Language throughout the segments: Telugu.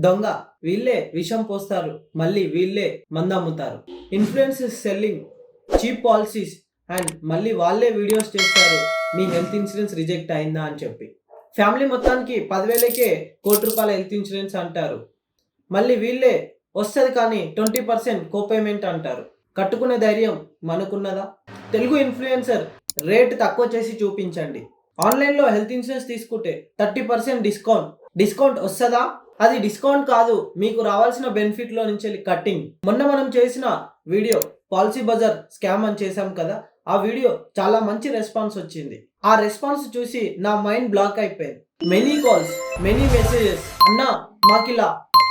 దొంగ వీళ్ళే విషం పోస్తారు, మళ్ళీ వీళ్ళే మందమ్ముతారు. Influence selling cheap policies and మళ్ళీ వాళ్ళే వీడియోస్ చేస్తారు మీ హెల్త్ ఇన్సూరెన్స్ రిజెక్ట్ అయిందా అని చెప్పి. ఫ్యామిలీ మొత్తానికి 10,000కే ₹1,00,00,000 హెల్త్ ఇన్సూరెన్స్ అంటారు. మళ్ళీ వీళ్ళే వస్తుంది కానీ 20% కోపేమెంట్ అంటారు. కట్టుకునే ధైర్యం మనకున్నదా? తెలుగు ఇన్ఫ్లుయెన్సర్ రేట్ తక్కువ చేసి చూపించండి. ఆన్లైన్లో హెల్త్ ఇన్సూరెన్స్ తీసుకుంటే 30% డిస్కౌంట్ వస్తుందా? అది డిస్కౌంట్ కాదు, మీకు రావాల్సిన బెనిఫిట్లో నుంచి కట్టింగ్. మొన్న మనం చేసిన వీడియో పాలసీ బజార్ స్కామ్ అని చేశాం కదా, ఆ వీడియో చాలా మంచి రెస్పాన్స్ వచ్చింది. ఆ రెస్పాన్స్ చూసి నా మైండ్ బ్లాక్ అయిపోయింది. Many calls, many messages. అన్నా మాకిలా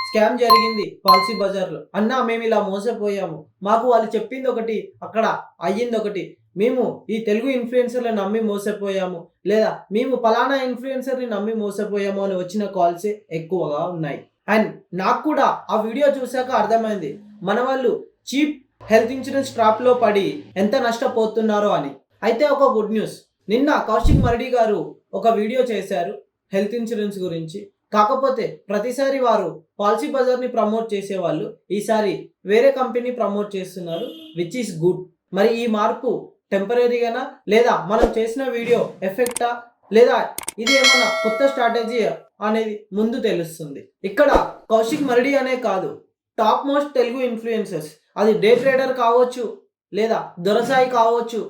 స్కామ్ జరిగింది పాలసీ బజార్లో, అన్నా మేము ఇలా మోసపోయాము, మాకు వాళ్ళు చెప్పింది ఒకటి అక్కడ అయ్యింది ఒకటి, మేము ఈ తెలుగు ఇన్ఫ్లుయెన్సర్ని నమ్మి మోసపోయాము, లేదా మేము పలానా ఇన్ఫ్లుయెన్సర్ని నమ్మి మోసపోయాము అని వచ్చిన కాల్సే ఎక్కువగా ఉన్నాయి. అండ్ నాకు కూడా ఆ వీడియో చూశాక అర్థమైంది మన వాళ్ళు చీప్ హెల్త్ ఇన్సూరెన్స్ ట్రాప్లో పడి ఎంత నష్టపోతున్నారో అని. అయితే ఒక గుడ్ న్యూస్, నిన్న కౌశిక్ మరడి గారు ఒక వీడియో చేశారు హెల్త్ ఇన్సూరెన్స్ గురించి. కాకపోతే ప్రతిసారి వారు పాలసీ బజార్ని ప్రమోట్ చేసేవాళ్ళు ఈసారి వేరే కంపెనీ ప్రమోట్ చేస్తున్నారు, విచ్ ఈస్ గుడ్. మరి ఈ మార్పు టెంపరీగానా, లేదా మనం చేసిన వీడియో ఎఫెక్టా, లేదా ఇది ఏమన్నా కొత్త స్ట్రాటజీ అనేది ముందు తెలుస్తుంది. ఇక్కడ కౌశిక్ మరడి అనే కాదు, టాప్ మోస్ట్ తెలుగు ఇన్ఫ్లుయెన్సర్స్, అది డే ట్రేడర్ కావచ్చు, లేదా దొరసాయి కావచ్చు,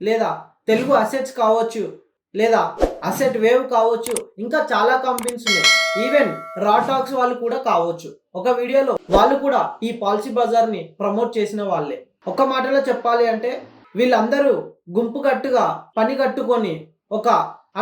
లేదా తెలుగు అసెట్స్ కావచ్చు, లేదా అసెట్ వేవ్ కావచ్చు, ఇంకా చాలా కంపెనీస్ ఉన్నాయి. ఈవెన్ రా టాక్స్ వాళ్ళు కూడా కావచ్చు. ఒక వీడియోలో వాళ్ళు కూడా ఈ పాలసీ బజార్ని ప్రమోట్ చేసిన వాళ్ళే. ఒక మాటలో చెప్పాలి అంటే వీళ్ళందరూ గుంపు కట్టుగా పని కట్టుకొని ఒక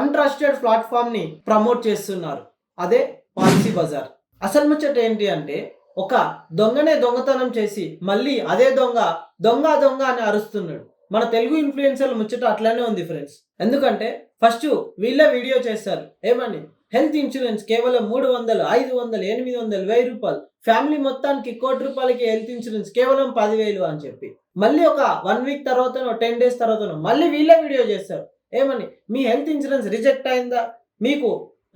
అన్ట్రస్టెడ్ ప్లాట్ఫామ్ని ప్రమోట్ చేస్తున్నారు, అదే పాలసీ బజార్. అసలు ముచ్చట ఏంటి అంటే ఒక దొంగనే దొంగతనం చేసి మళ్ళీ అదే దొంగ అని అరుస్తున్నాడు. మన తెలుగు ఇన్ఫ్లుయెన్సర్లు ముచ్చట అట్లానే ఉంది ఫ్రెండ్స్. ఎందుకంటే ఫస్ట్ వీళ్ళే వీడియో చేస్తారు ఏమని, హెల్త్ ఇన్సూరెన్స్ కేవలం 300, 500, 800, ₹1,000, ఫ్యామిలీ మొత్తానికి ₹1,00,00,000 హెల్త్ ఇన్సూరెన్స్ కేవలం 10,000 అని చెప్పి. మళ్ళీ ఒక 1 వీక్ తర్వాతనో 10 డేస్ తర్వాతనో మళ్ళీ వీళ్ళే వీడియో చేస్తారు ఏమని, మీ హెల్త్ ఇన్సూరెన్స్ రిజెక్ట్ అయిందా, మీకు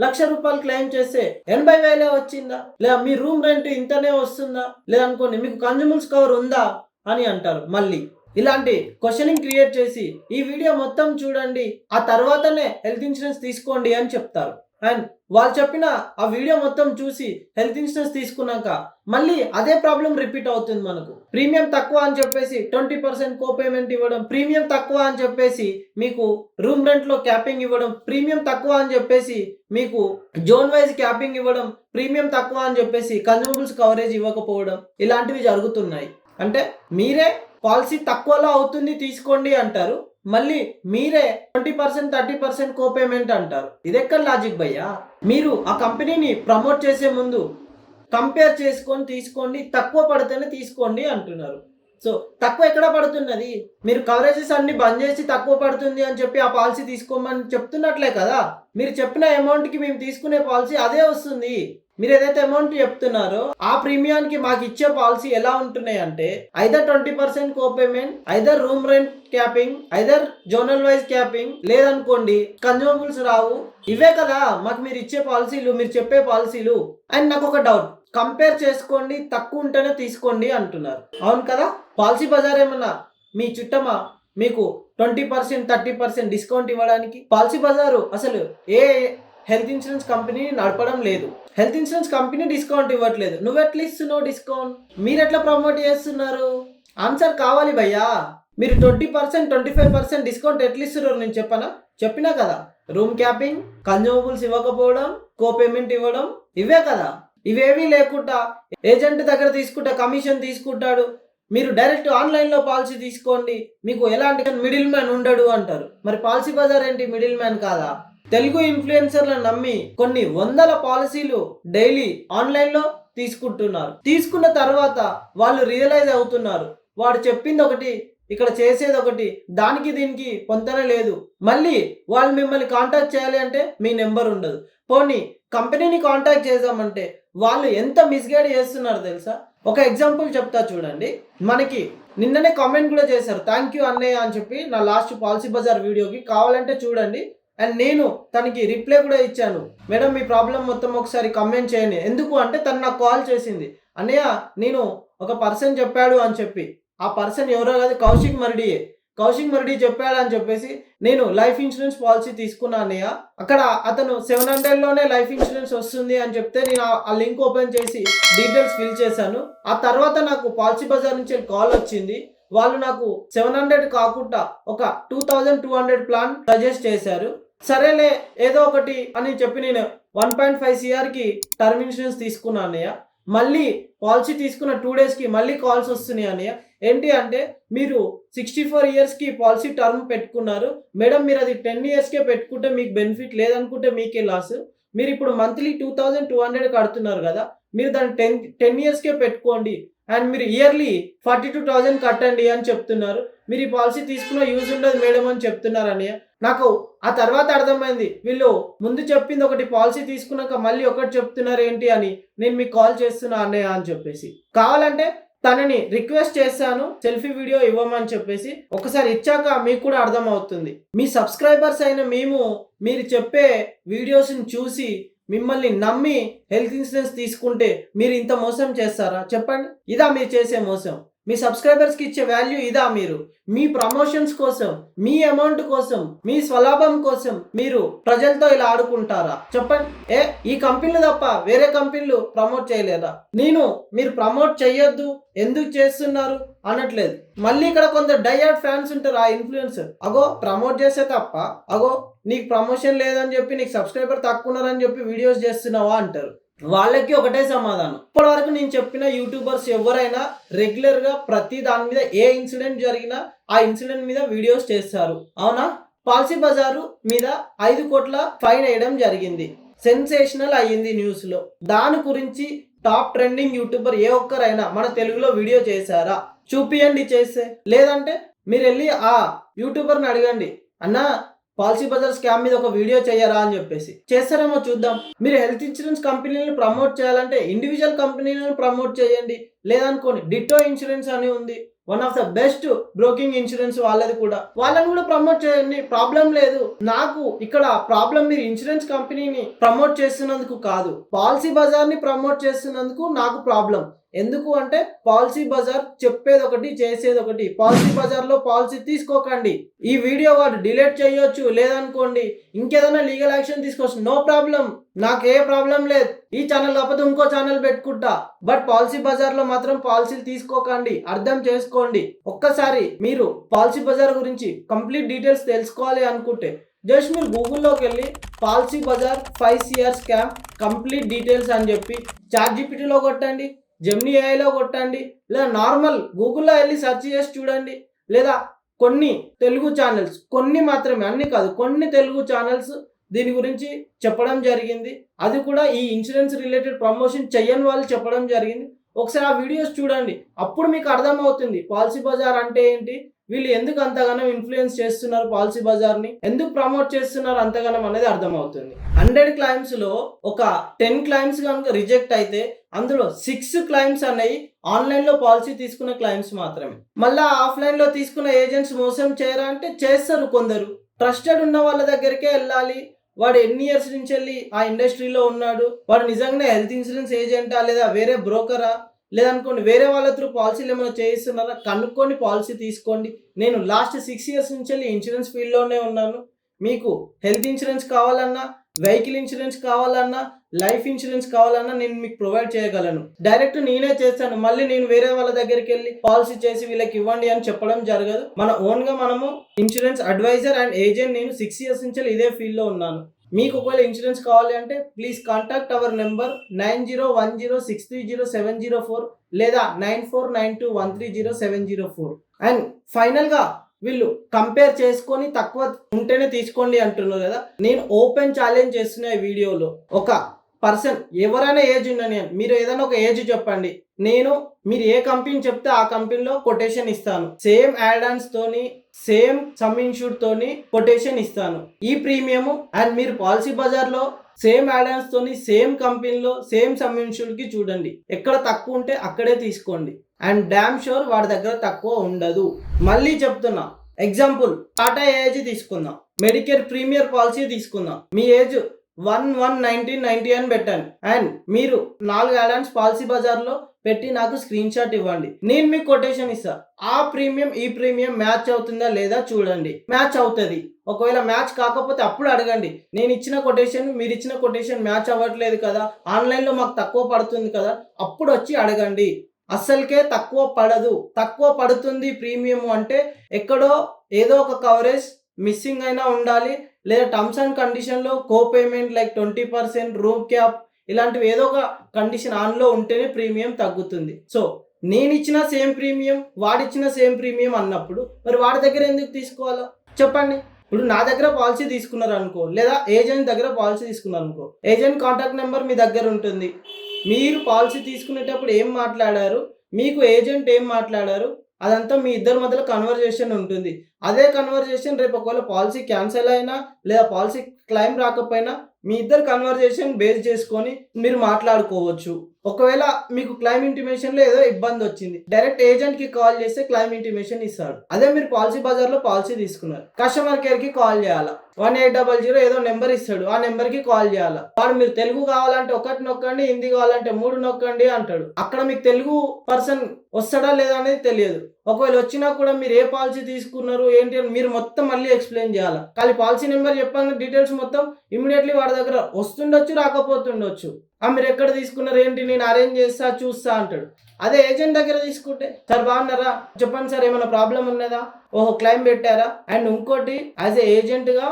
₹1,00,000 క్లెయిమ్ చేస్తే 80,000 వచ్చిందా, లేదా మీ రూమ్ రెంట్ ఇంతనే వస్తుందా, లేదనుకోండి మీకు కన్జ్యూమర్స్ కవర్ ఉందా అని అంటారు. మళ్ళీ ఇలాంటి క్వశ్చనింగ్ క్రియేట్ చేసి ఈ వీడియో మొత్తం చూడండి, ఆ తర్వాతనే హెల్త్ ఇన్సూరెన్స్ తీసుకోండి అని చెప్తారు. అండ్ వాళ్ళు చెప్పిన ఆ వీడియో మొత్తం చూసి హెల్త్ ఇన్సూరెన్స్ తీసుకున్నాక మళ్ళీ అదే ప్రాబ్లం రిపీట్ అవుతుంది. మనకు ప్రీమియం తక్కువ అని చెప్పేసి 20% కోపేమెంట్ ఇవ్వడం, ప్రీమియం తక్కువ అని చెప్పేసి మీకు రూమ్ రెంట్లో క్యాపింగ్ ఇవ్వడం, ప్రీమియం తక్కువ అని చెప్పేసి మీకు జోన్ వైజ్ క్యాపింగ్ ఇవ్వడం, ప్రీమియం తక్కువ అని చెప్పేసి కన్జ్యూమబుల్స్ కవరేజ్ ఇవ్వకపోవడం, ఇలాంటివి జరుగుతున్నాయి. అంటే మీరే పాలసీ తక్కువలో అవుతుంది తీసుకోండి అంటారు, మళ్ళీ మీరే 20%, 30% కోపేమెంట్ అంటారు. ఇది ఎక్కడ లాజిక్ భయ్యా? మీరు ఆ కంపెనీని ప్రమోట్ చేసే ముందు కంపేర్ చేసుకొని తీసుకోండి, తక్కువ పడితేనే తీసుకోండి అంటున్నారు. సో తక్కువ ఎక్కడ పడుతున్నది? మీరు కవరేజెస్ అన్ని బంద్ చేసి తక్కువ పడుతుంది అని చెప్పి ఆ పాలసీ తీసుకోమని చెప్తున్నట్లే కదా. మీరు చెప్పిన అమౌంట్కి మేము తీసుకునే పాలసీ అదే వస్తుంది. మీరు ఏదైతే అమౌంట్ చెప్తున్నారో ఆ ప్రీమియానికి మాకు ఇచ్చే పాలసీ ఎలా ఉంటున్నాయి అంటే either 20% co-payment, either room rent capping, either zonal wise capping, లేదనుకోండి కన్జ్యూమబుల్స్ రావు. ఇవే కదా మాకు మీరు ఇచ్చే పాలసీలు, మీరు చెప్పే పాలసీలు. అండ్ నాకు ఒక డౌట్, కంపేర్ చేసుకోండి, తక్కువ ఉంటేనే తీసుకోండి అంటున్నారు, అవును కదా? పాలసీ బజార్ ఏమన్నా మీ చుట్టమా మీకు 20%, 30% డిస్కౌంట్ ఇవ్వడానికి? పాలసీ బజారు అసలు ఏ హెల్త్ ఇన్సూరెన్స్ కంపెనీ నడపడం లేదు. హెల్త్ ఇన్సూరెన్స్ కంపెనీ డిస్కౌంట్ ఇవ్వట్లేదు, నువ్వు ఎట్లా ఇస్తున్నావు డిస్కౌంట్? మీరు ఎట్లా ప్రమోట్ చేస్తున్నారు? ఆన్సర్ కావాలి భయ్యా. మీరు 20%, 25% డిస్కౌంట్ ఎట్లా ఇస్తున్నారు నేను చెప్పినా కదా. రూమ్ క్యాపింగ్, కన్జ్యూమబుల్స్ ఇవ్వకపోవడం, కోపేమెంట్ ఇవ్వడం, ఇవే కదా. ఇవేవీ లేకుండా ఏజెంట్ దగ్గర తీసుకుంటే కమిషన్ తీసుకుంటాడు, మీరు డైరెక్ట్ ఆన్లైన్లో పాలసీ తీసుకోండి, మీకు ఎలాంటి మిడిల్ మ్యాన్ ఉండడు అంటారు. మరి పాలసీ బజార్ ఏంటి, మిడిల్ మ్యాన్ కాదా? తెలుగు ఇన్ఫ్లుయెన్సర్లను నమ్మి కొన్ని వందల పాలసీలు డైలీ ఆన్లైన్లో తీసుకుంటున్నారు. తీసుకున్న తర్వాత వాళ్ళు రియలైజ్ అవుతున్నారు, వాడు చెప్పింది ఒకటి, ఇక్కడ చేసేది ఒకటి, దానికి దీనికి పొంతన లేదు. మళ్ళీ వాళ్ళు మిమ్మల్ని కాంటాక్ట్ చేయాలి అంటే మీ నెంబర్ ఉండదు. పోనీ కంపెనీని కాంటాక్ట్ చేద్దామంటే వాళ్ళు ఎంత మిస్గైడ్ చేస్తున్నారు తెలుసా? ఒక ఎగ్జాంపుల్ చెప్తా చూడండి. మనకి నిన్ననే కామెంట్ కూడా చేశారు, థ్యాంక్ యూ అన్నయ్య అని చెప్పి నా లాస్ట్ పాలసీ బజార్ వీడియోకి, కావాలంటే చూడండి. అండ్ నేను తనకి రిప్లై కూడా ఇచ్చాను. మేడం మీ ప్రాబ్లం మొత్తం ఒకసారి కమెంట్ చేయండి. ఎందుకు అంటే తను నాకు కాల్ చేసింది. అన్నయ్య నేను ఒక పర్సన్ చెప్పాడు అని చెప్పి. ఆ పర్సన్ ఎవరో కాదు, కౌశిక్ మర్డియే. కౌశిక్ మర్డి చెప్పాడు అని చెప్పేసి నేను లైఫ్ ఇన్సూరెన్స్ పాలసీ తీసుకున్నా అన్నయ్య. అక్కడ అతను 700లోనే లైఫ్ ఇన్సూరెన్స్ వస్తుంది అని చెప్తే నేను ఆ లింక్ ఓపెన్ చేసి డీటెయిల్స్ ఫిల్ చేశాను. ఆ తర్వాత నాకు పాలసీ బజార్ నుంచి కాల్ వచ్చింది. వాళ్ళు నాకు 700 కాకుండా ఒక 2200 ప్లాన్ సజెస్ట్ చేశారు. సరేలే ఏదో ఒకటి అని చెప్పి నేను 1.5 CRకి టర్మ్ ఇన్సూరెన్స్ తీసుకున్నా అన్నయ్య. మళ్ళీ పాలసీ తీసుకున్న 2 డేస్కి మళ్ళీ కాల్స్ వస్తున్నాయి అన్నయ్య. ఏంటి అంటే మీరు 64 ఇయర్స్కి పాలసీ టర్మ్ పెట్టుకున్నారు మేడం, మీరు అది 10 ఇయర్స్కే పెట్టుకుంటే మీకు బెనిఫిట్, లేదనుకుంటే మీకే లాస్. మీరు ఇప్పుడు మంత్లీ 2200 కడుతున్నారు కదా, మీరు దాన్ని 10 ఇయర్స్కే పెట్టుకోండి అండ్ మీరు ఇయర్లీ 42,000 కట్టండి అని చెప్తున్నారు. మీరు ఈ పాలసీ తీసుకున్న యూజ్ ఉండదు మేడం అని చెప్తున్నారు అన్నయ్య. నాకు ఆ తర్వాత అర్థమైంది వీళ్ళు ముందు చెప్పింది ఒకటి, పాలసీ తీసుకున్నాక మళ్ళీ ఒకటి చెప్తున్నారు ఏంటి అని. నేను మీకు కాల్ చేస్తున్నా అన్నయ్య అని చెప్పేసి. కావాలంటే తనని రిక్వెస్ట్ చేశాను సెల్ఫీ వీడియో ఇవ్వమని చెప్పేసి. ఒకసారి ఇచ్చాక మీకు కూడా అర్థం అవుతుంది. మీ సబ్స్క్రైబర్స్ అయిన మేము మీరు చెప్పే వీడియోస్ని చూసి మిమ్మల్ని నమ్మి హెల్త్ ఇన్సూరెన్స్ తీసుకుంటే మీరు ఇంత మోసం చేస్తారా చెప్పండి? ఇదా మీరు చేసే మోసం? మీ సబ్స్క్రైబర్స్కి ఇచ్చే వాల్యూ ఇదా? మీరు మీ ప్రమోషన్స్ కోసం, మీ అమౌంట్ కోసం, మీ స్వలాభం కోసం మీరు ప్రజలతో ఇలా ఆడుకుంటారా చెప్పండి? ఈ కంపెనీలు తప్ప వేరే కంపెనీలు ప్రమోట్ చేయలేదా? మీరు ప్రమోట్ చేయొద్దు ఎందుకు చేస్తున్నారు అనట్లేదు. మళ్ళీ ఇక్కడ కొందరు డైహార్డ్ ఫ్యాన్స్ ఉంటారు ఆ ఇన్ఫ్లుయెన్సర్. అగో ప్రమోట్ చేస్తే తప్ప, అగో నీకు ప్రమోషన్ లేదని చెప్పి, నీకు సబ్స్క్రైబర్ తక్కువ ఉన్నారని చెప్పి వీడియోస్ చేస్తున్నావా అంటారు. వాళ్ళకి ఒకటే సమాధానం. ఇప్పటి వరకు నేను చెప్పిన యూట్యూబర్స్ ఎవరైనా రెగ్యులర్గా ప్రతి దాని మీద ఏ ఇన్సిడెంట్ జరిగినా ఆ ఇన్సిడెంట్ మీద వీడియోస్ చేస్తారు, అవునా? పాలసీ బజారు మీద 5 కోట్ల ఫైన్ వేయడం జరిగింది. సెన్సేషనల్ అయ్యింది న్యూస్లో. దాని గురించి టాప్ ట్రెండింగ్ యూట్యూబర్ ఏ ఒక్కరైనా మన తెలుగులో వీడియో చేశారా? చూపియండి చేస్తే. లేదంటే మీరు వెళ్ళి ఆ యూట్యూబర్ని అడగండి, అన్నా పాలసీ బజార్ స్కామ్ మీద ఒక వీడియో చేయరా అని చెప్పేసి. చేస్తారేమో చూద్దాం. మీరు హెల్త్ ఇన్సూరెన్స్ కంపెనీలను ప్రమోట్ చేయాలంటే ఇండివిజువల్ కంపెనీలను ప్రమోట్ చేయండి. లేదనుకోండి డిట్టో ఇన్సూరెన్స్ అని ఉంది, one of the best broking insurance వాళ్ళది కూడా, వాళ్ళని కూడా ప్రమోట్ చేయండి, ప్రాబ్లం లేదు. నాకు ఇక్కడ ప్రాబ్లం మీరు ఇన్సూరెన్స్ కంపెనీని ప్రమోట్ చేస్తున్నందుకు కాదు, పాలసీ బజార్ని ప్రమోట్ చేస్తున్నందుకు నాకు ప్రాబ్లం. ఎందుకు అంటే పాలసీ బజార్ చెప్పేది ఒకటి చేసేది ఒకటి. పాలసీ బజార్లో పాలసీ తీసుకోకండి. ఈ వీడియో వాడు డిలీట్ చేయొచ్చు, లేదనుకోండి ఇంకేదైనా లీగల్ యాక్షన్ తీసుకోవచ్చు, నో ప్రాబ్లం, నాకు ఏ ప్రాబ్లం లేదు. ఈ ఛానల్ కాకపోతే ఇంకో ఛానల్ పెట్టుకుంటా. బట్ పాలసీ బజార్లో మాత్రం పాలసీలు తీసుకోకండి, అర్థం చేసుకోండి. ఒక్కసారి మీరు పాలసీ బజార్ గురించి కంప్లీట్ డీటెయిల్స్ తెలుసుకోవాలి అనుకుంటే జస్ట్ మీరు గూగుల్లోకి వెళ్ళి Policybazaar 5 CR scam complete details అని చెప్పి ChatGPTలో కొట్టండి, జెమినీ ఏఐలో కొట్టండి, లేదా నార్మల్ గూగుల్లో వెళ్ళి సెర్చ్ చేసి చూడండి. లేదా కొన్ని తెలుగు ఛానల్స్, కొన్ని మాత్రమే అన్ని కాదు, కొన్ని తెలుగు ఛానల్స్ దీని గురించి చెప్పడం జరిగింది. అది కూడా ఈ ఇన్సూరెన్స్ రిలేటెడ్ ప్రమోషన్ చెయ్యని వాళ్ళు చెప్పడం జరిగింది. ఒకసారి ఆ వీడియోస్ చూడండి, అప్పుడు మీకు అర్థమవుతుంది పాలసీ బజార్ అంటే ఏంటి, వీళ్ళు ఎందుకు అంతగానో ఇన్ఫ్లుయెన్స్ చేస్తున్నారు, పాలసీ బజార్ని ఎందుకు ప్రమోట్ చేస్తున్నారు అంతగానం అనేది అర్థమవుతుంది. 100 క్లైమ్స్లో ఒక 10 క్లైమ్స్ కనుక రిజెక్ట్ అయితే అందులో 6 క్లైమ్స్ అనేవి ఆన్లైన్లో పాలసీ తీసుకున్న క్లైమ్స్ మాత్రమే. మళ్ళీ ఆఫ్లైన్లో తీసుకున్న ఏజెంట్స్ మోసం చేయరా అంటే చేస్తారు కొందరు. ట్రస్టెడ్ ఉన్న వాళ్ళ దగ్గరికే వెళ్ళాలి. వాడు ఎన్ని ఇయర్స్ నుంచి వెళ్ళి ఆ ఇండస్ట్రీలో ఉన్నాడు, వాడు నిజంగానే హెల్త్ ఇన్సూరెన్స్ ఏజెంటా లేదా వేరే బ్రోకరా, లేదనుకోండి వేరే వాళ్ళ త్రూ పాలసీలు ఏమైనా చేయిస్తున్నారా కనుక్కొని పాలసీ తీసుకోండి. నేను లాస్ట్ 6 ఇయర్స్ నుంచి వెళ్ళి ఇన్సూరెన్స్ ఫీల్డ్లోనే ఉన్నాను. మీకు హెల్త్ ఇన్సూరెన్స్ కావాలన్నా, వెహికల్ ఇన్సూరెన్స్ కావాలన్నా, లైఫ్ ఇన్సూరెన్స్ కావాలన్నా నేను మీకు ప్రొవైడ్ చేయగలను. డైరెక్ట్ నేనే చేస్తాను. మళ్ళీ నేను వేరే వాళ్ళ దగ్గరికి వెళ్ళి పాలసీ చేసి వీళ్ళకి ఇవ్వండి అని చెప్పడం జరగదు. మన ఓన్గా మనము ఇన్సూరెన్స్ అడ్వైజర్ అండ్ ఏజెంట్. నేను 6 ఇయర్స్ నుంచి ఇదే ఫీల్డ్లో ఉన్నాను. మీకు ఒకవేళ ఇన్సూరెన్స్ కావాలి అంటే ప్లీజ్ కాంటాక్ట్ అవర్ నెంబర్ 9010630704 లేదా 9492130704. అండ్ ఫైనల్గా వీళ్ళు కంపేర్ చేసుకొని తక్కువ ఉంటేనే తీసుకోండి అంటున్నారు కదా. నేను ఓపెన్ ఛాలెంజ్ చేస్తున్న ఈ వీడియోలో ఒక పర్సన్ ఎవరైనా ఏజ్ ఉండని, మీరు ఏదైనా ఒక ఏజ్ చెప్పండి, మీరు ఏ కంపెనీ చెప్తే ఆ కంపెనీలో కొటేషన్ ఇస్తాను. సేమ్ యాడాన్స్ తోని, సేమ్ సమ్ ఇన్సూర్డ్ తోని కొటేషన్ ఇస్తాను. ఈ ప్రీమియం అండ్ మీరు పాలసీ బజార్లో సేమ్ యాడాన్స్ తోని, సేమ్ కంపెనీలో, సేమ్ సమ్ ఇన్సూర్డ్ కి చూడండి. ఎక్కడ తక్కువ ఉంటే అక్కడే తీసుకోండి. అండ్ డామ్ షూర్ వాడి దగ్గర తక్కువ ఉండదు. మళ్ళీ చెప్తున్నా, ఎగ్జాంపుల్ టాటా ఏఐజీ తీసుకుందాం. మెడికేర్ ప్రీమియర్ పాలసీ తీసుకుందాం. మీ ఏజ్ 1/1/1990 అని పెట్టండి అండ్ మీరు 4 యాడ్-ఆన్స్ పాలసీ బజార్లో పెట్టి నాకు స్క్రీన్ షాట్ ఇవ్వండి. నేను మీకు కొటేషన్ ఇస్తా. ఆ ప్రీమియం ఈ ప్రీమియం మ్యాచ్ అవుతుందా లేదా చూడండి. మ్యాచ్ అవుతుంది. ఒకవేళ మ్యాచ్ కాకపోతే అప్పుడు అడగండి. నేను ఇచ్చిన కొటేషన్ మీరు ఇచ్చిన కొటేషన్ మ్యాచ్ అవ్వట్లేదు కదా, ఆన్లైన్లో మాకు తక్కువ పడుతుంది కదా, అప్పుడు వచ్చి అడగండి. అస్సలకే తక్కువ పడదు. తక్కువ పడుతుంది ప్రీమియం అంటే ఎక్కడో ఏదో ఒక కవరేజ్ మిస్సింగ్ అయినా ఉండాలి, లేదా టర్మ్స్ అండ్ కండిషన్లో కో పేమెంట్ లైక్ 20%, రూమ్ క్యాప్ ఇలాంటివి ఏదో ఒక కండిషన్ ఆన్లో ఉంటేనే ప్రీమియం తగ్గుతుంది. సో నేను ఇచ్చిన సేమ్ ప్రీమియం వాడిచ్చిన సేమ్ ప్రీమియం అన్నప్పుడు మరి వాడి దగ్గర ఎందుకు తీసుకోవాలో చెప్పండి. ఇప్పుడు నా దగ్గర పాలసీ తీసుకున్నారు అనుకో, లేదా ఏజెంట్ దగ్గర పాలసీ తీసుకున్నారు అనుకో, ఏజెంట్ కాంటాక్ట్ నెంబర్ మీ దగ్గర ఉంటుంది. మీరు పాలసీ తీసుకునేటప్పుడు ఏం మాట్లాడారు, మీకు ఏజెంట్ ఏం మాట్లాడారు, అదంతా మీ ఇద్దరి మధ్యలో కన్వర్జేషన్ ఉంటుంది. అదే కన్వర్జేషన్ రేపు ఒకవేళ పాలసీ క్యాన్సిల్ అయినా లేదా పాలసీ క్లెయిమ్ రాకపోయినా మీ ఇద్దరు కన్వర్జేషన్ బేస్ చేసుకొని మీరు మాట్లాడుకోవచ్చు. ఒకవేళ మీకు క్లెయిమ్ ఇంటిమేషన్లో ఏదో ఇబ్బంది వచ్చింది, డైరెక్ట్ ఏజెంట్కి కాల్ చేస్తే క్లెయిమ్ ఇంటిమేషన్ ఇస్తాడు. అదే మీరు పాలసీ బజార్లో పాలసీ తీసుకున్నారు, కస్టమర్ కేర్కి కాల్ చేయాలా, 1800 ఏదో నెంబర్ ఇస్తాడు, ఆ నెంబర్కి కాల్ చేయాలా. వాడు మీరు తెలుగు కావాలంటే 1 నొక్కండి, హిందీ కావాలంటే 3 నొక్కండి అంటాడు. అక్కడ మీకు తెలుగు పర్సన్ వస్తాడా లేదా అనేది తెలియదు. ఒకవేళ వచ్చినా కూడా మీరు ఏ పాలసీ తీసుకున్నారు ఏంటి అని మీరు మొత్తం మళ్ళీ ఎక్స్ప్లెయిన్ చేయాలి. కానీ పాలసీ నెంబర్ చెప్పాను డీటెయిల్స్ మొత్తం ఇమీడియట్లీ వాడి దగ్గర వస్తుండొచ్చు, రాకపోతుండొచ్చు. మీరు ఎక్కడ తీసుకున్నారు ఏంటి, నేను అరేంజ్ చేస్తా చూస్తా అంటాడు. అదే ఏజెంట్ దగ్గర తీసుకుంటే, సార్ బాగున్నారా, చెప్పండి సార్ ఏమైనా ప్రాబ్లం ఉన్నదా, ఓహో క్లెయిమ్ పెట్టారా. అండ్ ఇంకోటి, యాజ్ ఏ ఏజెంట్గా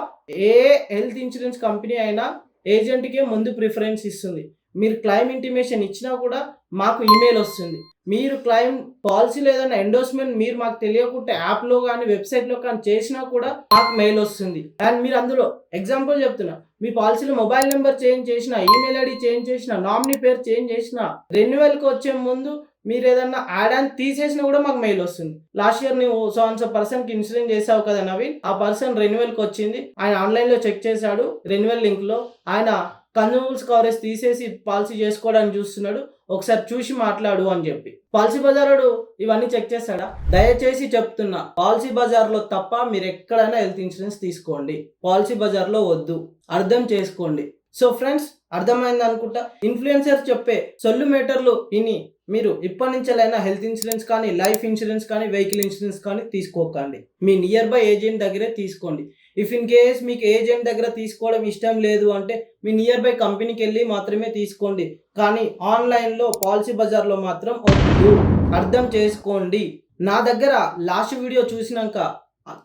ఏ హెల్త్ ఇన్సూరెన్స్ కంపెనీ అయినా ఏజెంట్కే ముందు ప్రిఫరెన్స్ ఇస్తుంది. మీరు క్లెయిమ్ ఇంటిమేషన్ ఇచ్చినా కూడా మాకు ఈమెయిల్ వస్తుంది. మీరు క్లెయిమ్ పాలసీలో ఏదైనా ఎండోర్స్మెంట్ మీరు మాకు తెలియకుండా యాప్లో కానీ వెబ్సైట్లో కానీ చేసినా కూడా మాకు మెయిల్ వస్తుంది. అండ్ మీరు అందులో ఎగ్జాంపుల్ చెప్తున్నా, మీ పాలసీలో మొబైల్ నెంబర్ చేంజ్ చేసిన, ఈమెయిల్ ఐడి చేంజ్ చేసిన, నామినీ పేరు చేంజ్ చేసిన, రెన్యువల్కి వచ్చే ముందు మీరు ఏదన్నా యాడ్ ఆన్ తీసేసినా కూడా మాకు మెయిల్ వస్తుంది. లాస్ట్ ఇయర్ నువ్వు సో పర్సన్కి ఇన్సూరెన్స్ చేసావు కదా నవీన్, ఆ పర్సన్ రెన్యువల్కి వచ్చింది, ఆయన ఆన్లైన్లో చెక్ చేశాడు, రెన్యువల్ లింక్లో ఆయన కన్జ్యూమర్స్ కవరేజ్ తీసేసి పాలసీ చేసుకోవడానికి చూస్తున్నాడు, ఒకసారి చూసి మాట్లాడు అని చెప్పి. పాలసీ బజారుడు ఇవన్నీ చెక్ చేస్తాడా? దయచేసి చెప్తున్నా, పాలసీ బజార్లో తప్ప మీరు ఎక్కడైనా హెల్త్ ఇన్సూరెన్స్ తీసుకోండి, పాలసీ బజార్లో వద్దు. అర్థం చేసుకోండి. సో ఫ్రెండ్స్, అర్థమైంది అనుకుంటా. ఇన్ఫ్లుయెన్సర్ చెప్పే సొల్లు మేటర్లు విని మీరు ఇప్పటి నుంచెలైనా హెల్త్ ఇన్సూరెన్స్ కానీ, లైఫ్ ఇన్సూరెన్స్ కానీ, వెహికల్ ఇన్సూరెన్స్ కానీ తీసుకోకండి. మీ నియర్ బై ఏజెంట్ దగ్గరే తీసుకోండి. ఇఫ్ ఇన్ కేస్ మీకు ఏజెంట్ దగ్గర తీసుకోవడం ఇష్టం లేదు అంటే మీ నియర్ బై కంపెనీకి వెళ్ళి మాత్రమే తీసుకోండి. కానీ ఆన్లైన్లో పాలసీ బజార్లో మాత్రం వద్దు. అర్థం చేసుకోండి. నా దగ్గర లాస్ట్ వీడియో చూసినాక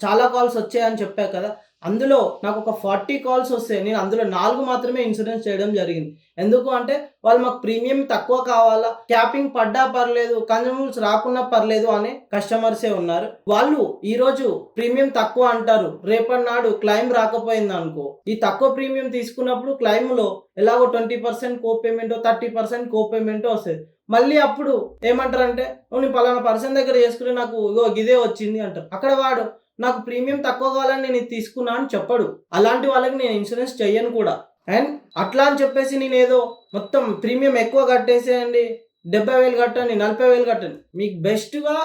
చాలా కాల్స్ వచ్చాయని చెప్పా కదా, అందులో నాకు ఒక 40 కాల్స్ వస్తాయి. నేను అందులో 4 మాత్రమే ఇన్సూరెన్స్ చేయడం జరిగింది. ఎందుకు అంటే వాళ్ళు మాకు ప్రీమియం తక్కువ కావాలా, క్యాపింగ్ పడ్డా పర్లేదు, కన్జ్యూమర్స్ రాకున్నా పర్లేదు అనే కస్టమర్సే ఉన్నారు. వాళ్ళు ఈరోజు ప్రీమియం తక్కువ అంటారు, రేపటి నాడు క్లెయిమ్ రాకపోయింది అనుకో, ఈ తక్కువ ప్రీమియం తీసుకున్నప్పుడు క్లెయిమ్లో ఎలాగో 20% కో పేమెంటో 30% కో పేమెంటో వస్తుంది. మళ్ళీ అప్పుడు ఏమంటారంటే, నేను పలానా పర్సన్ దగ్గర చేసుకుని నాకు ఇదే వచ్చింది అంటారు. అక్కడ వాడు నాకు ప్రీమియం తక్కువ కావాలని నేను ఇది తీసుకున్నా అని చెప్పడు. అలాంటి వాళ్ళకి నేను ఇన్సూరెన్స్ చెయ్యను కూడా. అండ్ అట్లా అని చెప్పేసి నేను ఏదో మొత్తం ప్రీమియం ఎక్కువ కట్టేసేయండి, 70,000 కట్టండి, 40,000 కట్టండి, మీకు బెస్ట్గా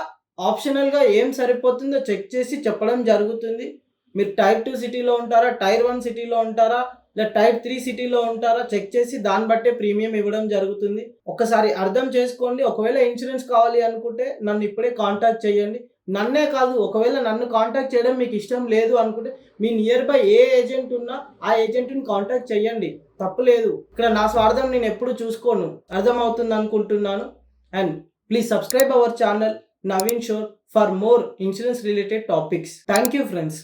ఆప్షనల్గా ఏం సరిపోతుందో చెక్ చేసి చెప్పడం జరుగుతుంది. మీరు టైర్ 2 సిటీలో ఉంటారా, టైర్ 1 సిటీలో ఉంటారా, లేదా టైర్ 3 సిటీలో ఉంటారా, చెక్ చేసి దాన్ని బట్టే ప్రీమియం ఇవ్వడం జరుగుతుంది. ఒకసారి అర్థం చేసుకోండి. ఒకవేళ ఇన్సూరెన్స్ కావాలి అనుకుంటే నన్ను ఇప్పుడే కాంటాక్ట్ చేయండి. నన్నే కాదు, ఒకవేళ నన్ను కాంటాక్ట్ చేయడం మీకు ఇష్టం లేదు అనుకుంటే మీ నియర్ బై ఏ ఏజెంట్ ఉన్నా ఆ ఏజెంట్ని కాంటాక్ట్ చేయండి, తప్పులేదు. ఇక్కడ నా స్వార్థం నేను ఎప్పుడు చూసుకోను. అర్థమవుతుంది అనుకుంటున్నాను. And please subscribe our channel Naveen Shore for more insurance related topics. Thank you friends.